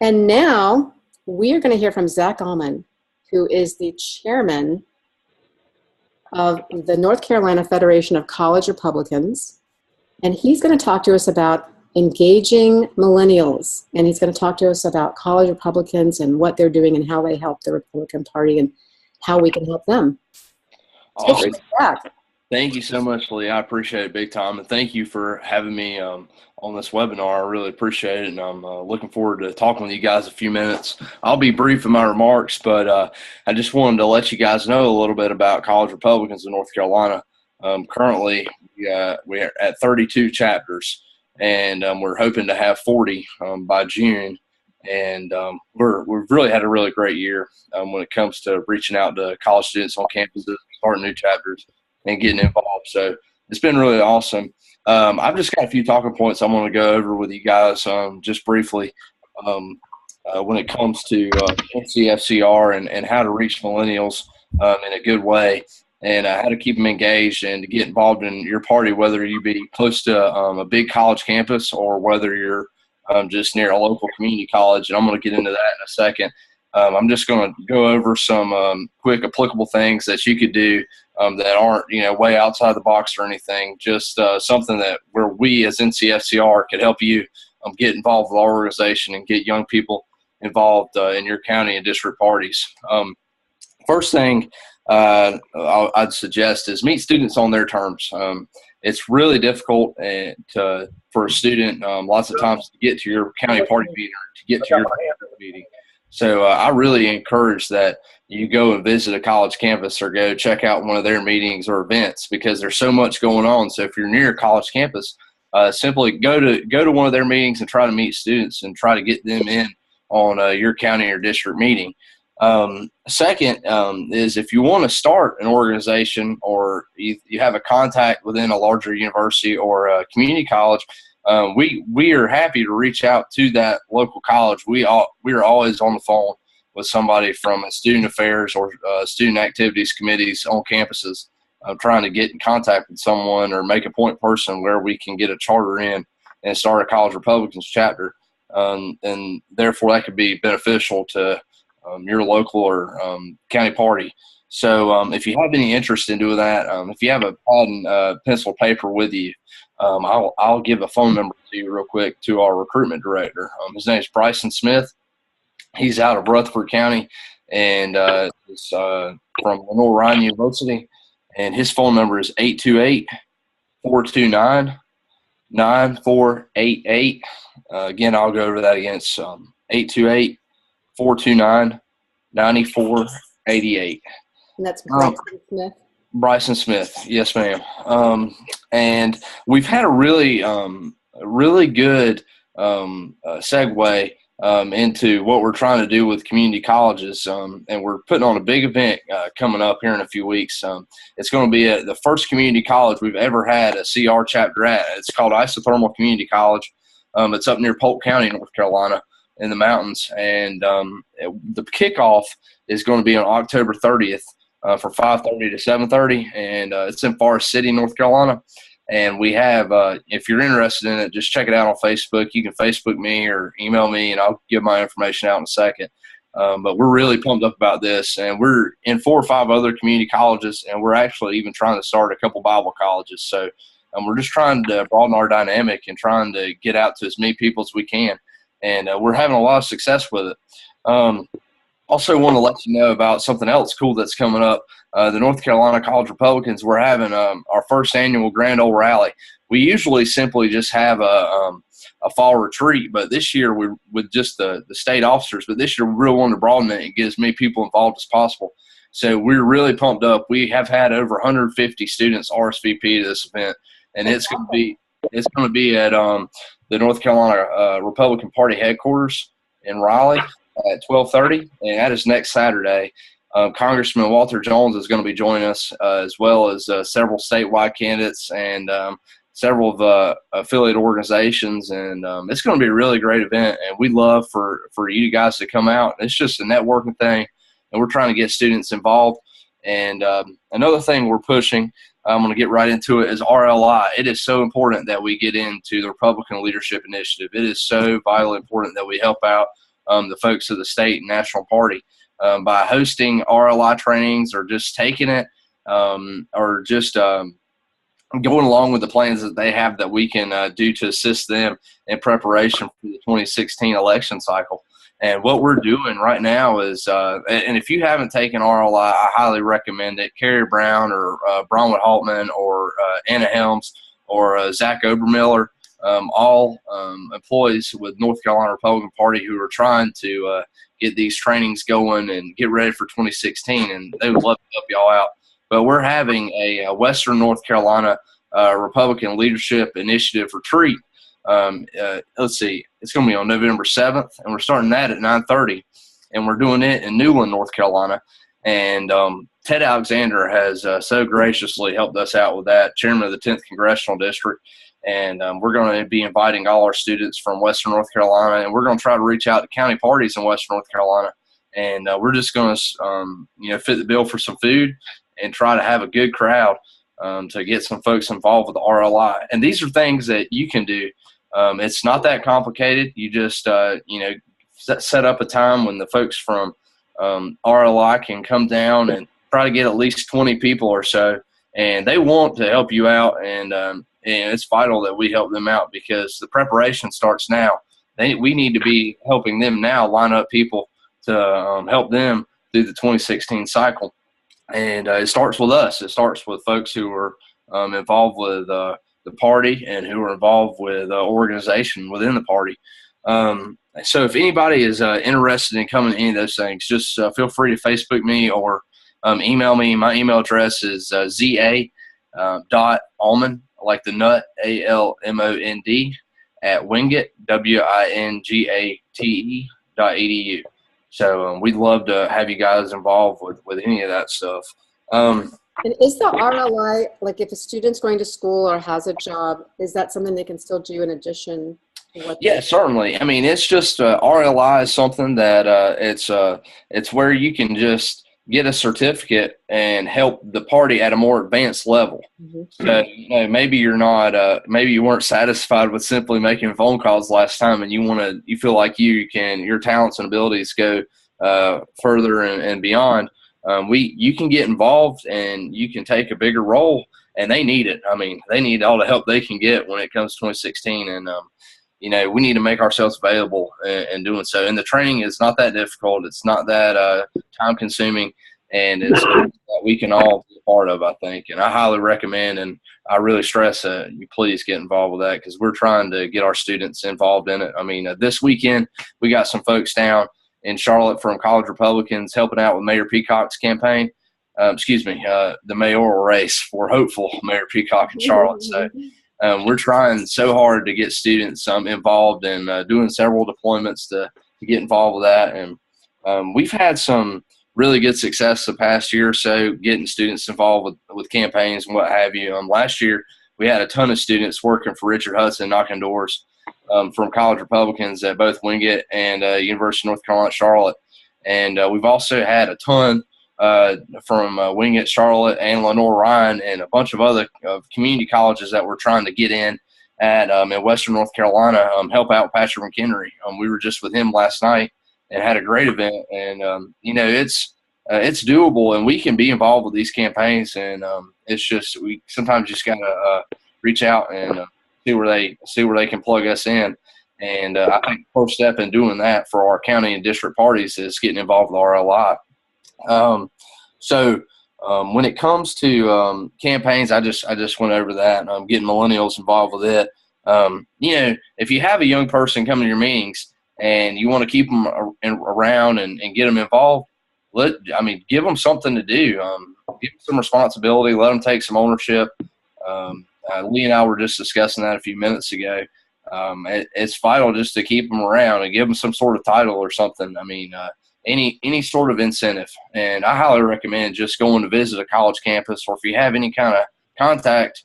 And now we are going to hear from Zach Almond, who is the chairman of the North Carolina Federation of College Republicans. And he's going to talk to us about engaging millennials. And he's going to talk to us about college Republicans and what they're doing and how they help the Republican Party and how we can help them. Awesome. Thank you so much, Lee. I appreciate it big time. And thank you for having me on this webinar. I really appreciate it. And I'm looking forward to talking with you guys a few minutes. I'll be brief in my remarks, but I just wanted to let you guys know a little bit about College Republicans in North Carolina. Currently, we're at 32 chapters, and we're hoping to have 40 by June. And we've really had a really great year when it comes to reaching out to college students on campuses, starting new chapters, and getting involved. So it's been really awesome. I've just got a few talking points I want to go over with you guys just briefly when it comes to NCFCR and how to reach millennials in a good way, and how to keep them engaged and to get involved in your party, whether you be close to a big college campus or whether you're just near a local community college. And I'm going to get into that in a second. I'm just going to go over some quick applicable things that you could do that aren't, way outside the box or anything, just something that where we as NCFCR could help you get involved with our organization and get young people involved in your county and district parties. First thing I'd suggest is meet students on their terms. It's really difficult for a student lots of times to get to your county party meeting or to get to your meeting. So I really encourage that you go and visit a college campus or go check out one of their meetings or events, because there's so much going on. So if you're near a college campus, simply go to one of their meetings and try to meet students and try to get them in on your county or district meeting. Second is if you want to start an organization or you have a contact within a larger university or a community college, we are happy to reach out to that local college. We are always on the phone with somebody from student affairs or student activities committees on campuses, trying to get in contact with someone or make a point person where we can get a charter in and start a College Republicans chapter. And therefore that could be beneficial to your local or county party. So if you have any interest in doing that, if you have a pad and pencil paper with you, I'll give a phone number to you real quick to our recruitment director. His name is Bryson Smith. He's out of Rutherford County and is from Lenore Ryan University. And his phone number is 828-429-9488. Again, I'll go over that again. It's 828-429-9488. And that's Bryson Smith? Bryson Smith, yes, ma'am. And we've had a really good segue into what we're trying to do with community colleges, and we're putting on a big event coming up here in a few weeks. It's going to be the first community college we've ever had a CR chapter at. It's called Isothermal Community College. It's up near Polk County, North Carolina, in the mountains, and the kickoff is going to be on October 30th for 5:30 to 7:30, and it's in Forest City, North Carolina. And we have, if you're interested in it, just check it out on Facebook. You can Facebook me or email me, and I'll give my information out in a second. But we're really pumped up about this, and we're in 4 or 5 other community colleges, and we're actually even trying to start a couple Bible colleges. So we're just trying to broaden our dynamic and trying to get out to as many people as we can. And we're having a lot of success with it. Also want to let you know about something else cool that's coming up. The North Carolina College Republicans, we're having our first annual Grand Ole Rally. We usually simply just have a fall retreat, but this year we're with just the state officers. But this year we really want to broaden it and get as many people involved as possible. So we're really pumped up. We have had over 150 students RSVP to this event, and it's going to be at the North Carolina Republican Party headquarters in Raleigh at 12:30, and that is next Saturday. Congressman Walter Jones is going to be joining us, as well as several statewide candidates and several of the affiliate organizations. And it's going to be a really great event, and we'd love for you guys to come out. It's just a networking thing, and we're trying to get students involved. And another thing we're pushing, I'm going to get right into it, is RLI. It is so important that we get into the Republican Leadership Initiative. It is so vitally important that we help out the folks of the state and national party by hosting RLI trainings or just taking it or just going along with the plans that they have that we can do to assist them in preparation for the 2016 election cycle. And what we're doing right now is, and if you haven't taken RLI, I highly recommend it. Carrie Brown or Bronwyn Haltman or Anna Helms or Zach Obermiller, all employees with North Carolina Republican Party who are trying to get these trainings going and get ready for 2016, and they would love to help y'all out. But we're having a Western North Carolina Republican Leadership Initiative retreat. Let's see, it's going to be on November 7th, and we're starting that at 9:30, and we're doing it in Newland, North Carolina. And Ted Alexander has so graciously helped us out with that, chairman of the 10th Congressional District. And we're going to be inviting all our students from Western North Carolina, and we're going to try to reach out to county parties in Western North Carolina. And we're just going to, fit the bill for some food and try to have a good crowd to get some folks involved with the RLI. And these are things that you can do. It's not that complicated. You just, set up a time when the folks from RLI can come down and try to get at least 20 people or so. And they want to help you out, and it's vital that we help them out because the preparation starts now. We need to be helping them now line up people to help them through the 2016 cycle. And it starts with us. It starts with folks who are involved with the party and who are involved with organization within the party. So if anybody is interested in coming to any of those things, just feel free to Facebook me or email me. My email address is za.almond, like the nut, ALMOND, at Wingate, WINGATE.edu. So we'd love to have you guys involved with any of that stuff. And is the RLI, like if a student's going to school or has a job, is that something they can still do in addition to what? Yeah, certainly. I mean, it's just RLI is something that it's where you can just get a certificate and help the party at a more advanced level. Mm-hmm. So, maybe you're not, maybe you weren't satisfied with simply making phone calls last time, and you feel like your talents and abilities go further and beyond. You can get involved and you can take a bigger role, and they need it. I mean, they need all the help they can get when it comes to 2016, and we need to make ourselves available in doing so. And the training is not that difficult. It's not that time consuming, and it's that we can all be a part of, I think. And I highly recommend, and I really stress that you please get involved with that because we're trying to get our students involved in it. I mean, this weekend we got some folks down in Charlotte from College Republicans helping out with Mayor Peacock's campaign. The mayoral race for hopeful Mayor Peacock in Charlotte. So we're trying so hard to get students involved and doing several deployments to get involved with that. And we've had some really good success the past year or so getting students involved with campaigns and what have you. Last year, we had a ton of students working for Richard Hudson, knocking doors from College Republicans at both Wingate and University of North Carolina, Charlotte. And we've also had a ton from Wingate, Charlotte, and Lenore Ryan, and a bunch of other community colleges that we're trying to get in Western North Carolina, help out Patrick McHenry. We were just with him last night and had a great event. And, it's doable, and we can be involved with these campaigns. And it's just we sometimes just got to reach out and see where they can plug us in. And I think the first step in doing that for our county and district parties is getting involved with RLI. When it comes to campaigns, I just went over that. Getting millennials involved with it. If you have a young person coming to your meetings and you want to keep them around and get them involved, give them something to do. Give them some responsibility. Let them take some ownership. Lee and I were just discussing that a few minutes ago. It's vital just to keep them around and give them some sort of title or something. Any sort of incentive. And I highly recommend just going to visit a college campus, or if you have any kind of contact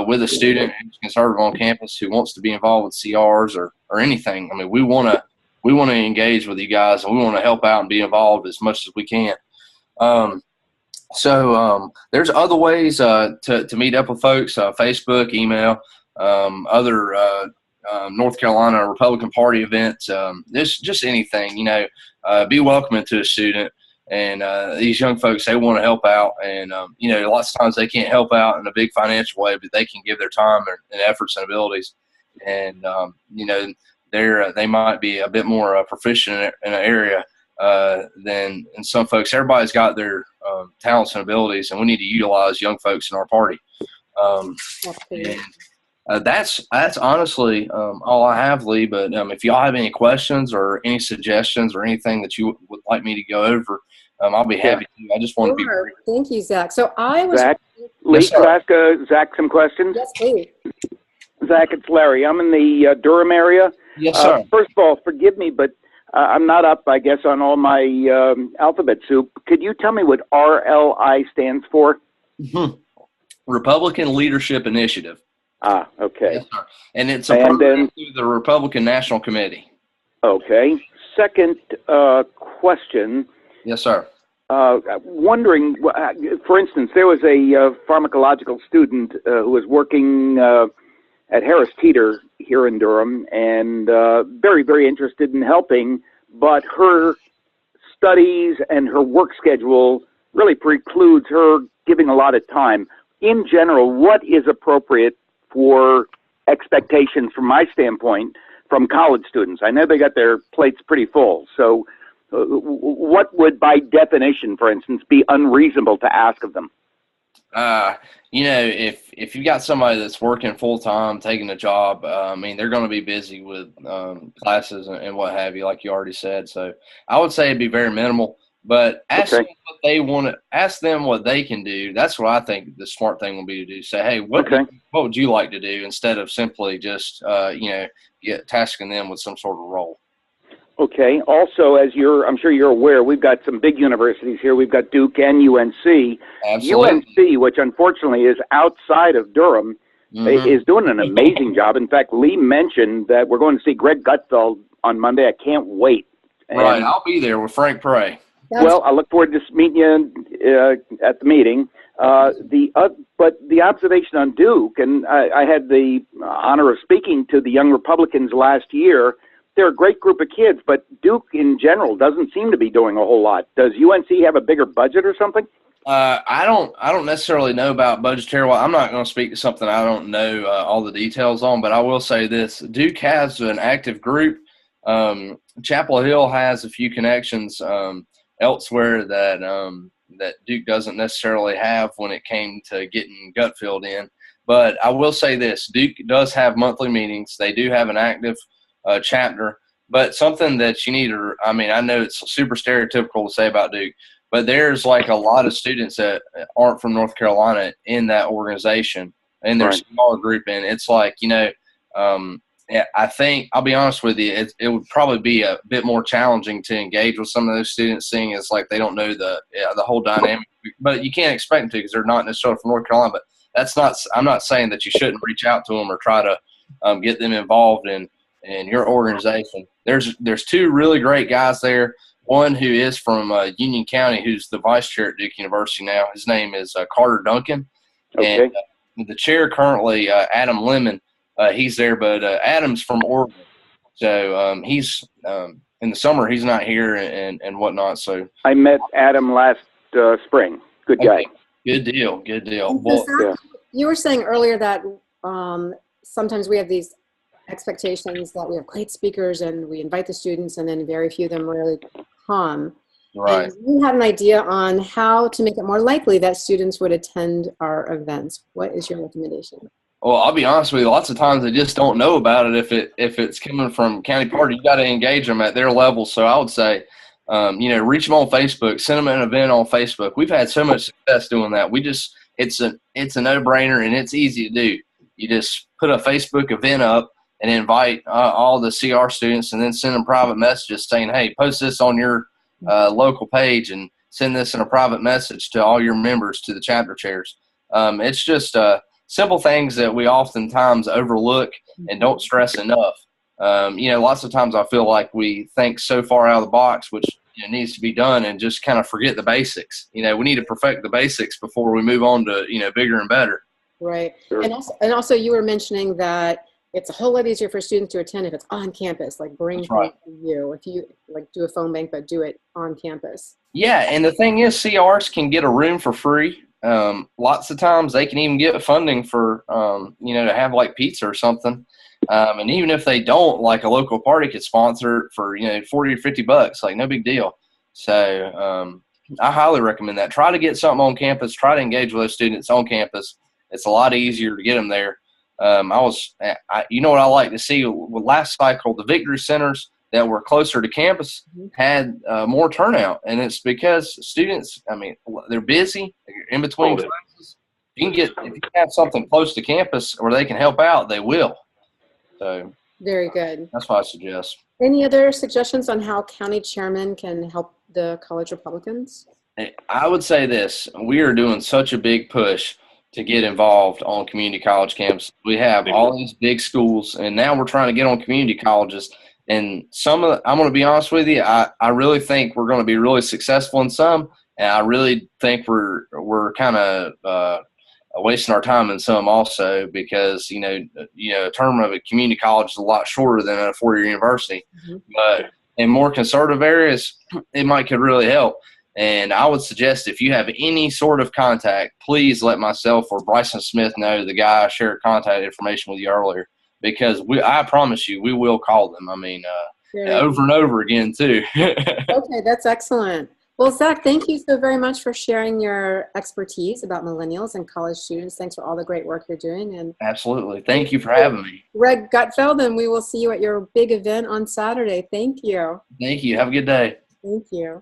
with a student who's conservative on campus who wants to be involved with CRs or anything. We want to engage with you guys, and we want to help out and be involved as much as we can. There's other ways to meet up with folks, Facebook, email, other North Carolina Republican Party events, just anything, be welcoming to a student. And these young folks, they want to help out. And, lots of times they can't help out in a big financial way, but they can give their time and efforts and abilities. And, they might be a bit more proficient in an area than some folks. Everybody's got their talents and abilities, and we need to utilize young folks in our party. That's honestly all I have, Lee. But if y'all have any questions or any suggestions or anything that you would like me to go over, I'll be happy to. I just want to be. Thank you, Zach. So I was. Zach, Lee, could I ask Zach some questions? Yes, please. Zach, it's Larry. I'm in the Durham area. Yes, sir. First of all, forgive me, but I'm not up, I guess, on all my alphabet soup. Could you tell me what RLI stands for? Republican Leadership Initiative. Ah, okay. Yes, sir. And it's a program through the Republican National Committee. Okay. Second question. Yes, sir. Wondering, for instance, there was a pharmacological student who was working at Harris Teeter here in Durham and very, very interested in helping, but her studies and her work schedule really precludes her giving a lot of time. In general, what is appropriate for expectations from my standpoint from college students? I know they got their plates pretty full. So what would, by definition, for instance, be unreasonable to ask of them? If you got somebody that's working full time, taking a job, they're going to be busy with classes and what have you, like you already said. So I would say it'd be very minimal. But ask them what they want to. Ask them what they can do. That's what I think the smart thing will be to do. Say, hey, what would you like to do, instead of simply just tasking them with some sort of role. Okay. Also, I'm sure you're aware, we've got some big universities here. We've got Duke and UNC. Absolutely. UNC, which unfortunately is outside of Durham, is doing an amazing job. In fact, Lee mentioned that we're going to see Greg Gutfeld on Monday. I can't wait. Right. I'll be there with Frank Prey. Well, I look forward to meeting you at the meeting. But the observation on Duke, and I had the honor of speaking to the young Republicans last year. They're a great group of kids, but Duke in general doesn't seem to be doing a whole lot. Does UNC have a bigger budget or something? I don't necessarily know about budgetary. Well, I'm not going to speak to something I don't know all the details on, but I will say this: Duke has an active group. Chapel Hill has a few connections elsewhere that Duke doesn't necessarily have when it came to getting Gutfeld in. But I will say this: Duke does have monthly meetings. They do have an active chapter. But something that you need to, I know it's super stereotypical to say about Duke, but there's like a lot of students that aren't from North Carolina in that organization, in their smaller group. And it's like, I think, I'll be honest with you, it would probably be a bit more challenging to engage with some of those students, seeing as like they don't know the whole dynamic. But you can't expect them to, because they're not necessarily from North Carolina. But I'm not saying that you shouldn't reach out to them or try to get them involved in your organization. There's two really great guys there. One who is from Union County, who's the vice chair at Duke University now. His name is Carter Duncan. Okay. And the chair currently, Adam Lemon, he's there, but Adam's from Oregon. So he's in the summer, he's not here and whatnot. So I met Adam last spring. Good guy. Good deal. Well, you were saying earlier that sometimes we have these expectations that we have great speakers and we invite the students, and then very few of them really come. Right. And you had an idea on how to make it more likely that students would attend our events. What is your recommendation? Well, I'll be honest with you. Lots of times they just don't know about it. If it's coming from county party, you got to engage them at their level. So I would say, reach them on Facebook, send them an event on Facebook. We've had so much success doing that. It's a no-brainer, and it's easy to do. You just put a Facebook event up and invite all the CR students, and then send them private messages saying, hey, post this on your local page, and send this in a private message to all your members, to the chapter chairs. It's just simple things that we oftentimes overlook and don't stress enough. Lots of times I feel like we think so far out of the box, which needs to be done, and just kind of forget the basics. We need to perfect the basics before we move on to, bigger and better. Right. Sure. And also you were mentioning that it's a whole lot easier for students to attend if it's on campus, like bring That's right. things to you. If you like do a phone bank, but do it on campus. Yeah, and the thing is, CRs can get a room for free. Lots of times they can even get funding for, to have like pizza or something. And even if they don't, like a local party could sponsor it for, $40 or $50, like no big deal. So I highly recommend that. Try to get something on campus. Try to engage with those students on campus. It's a lot easier to get them there. You know what I like to see with last cycle, the victory centers that were closer to campus had more turnout, and it's because students, they're busy, they're in between classes. If you have something close to campus where they can help out, they will. So very good. That's what I suggest. Any other suggestions on how county chairmen can help the college Republicans? I would say this: we are doing such a big push to get involved on community college campuses. We have all these big schools, and now we're trying to get on community colleges. And I'm going to be honest with you, I really think we're going to be really successful in some, and I really think we're kind of wasting our time in some also, because a term of a community college is a lot shorter than a 4-year university. But in more conservative areas, it could really help. And I would suggest, if you have any sort of contact, please let myself or Bryson Smith know, the guy I shared contact information with you earlier, because I promise you, we will call them. Over and over again too. Okay, that's excellent. Well, Zach, thank you so very much for sharing your expertise about millennials and college students. Thanks for all the great work you're doing. And absolutely. Thank you for having me. Greg Gutfeld, and we will see you at your big event on Saturday. Thank you. Thank you. Have a good day. Thank you.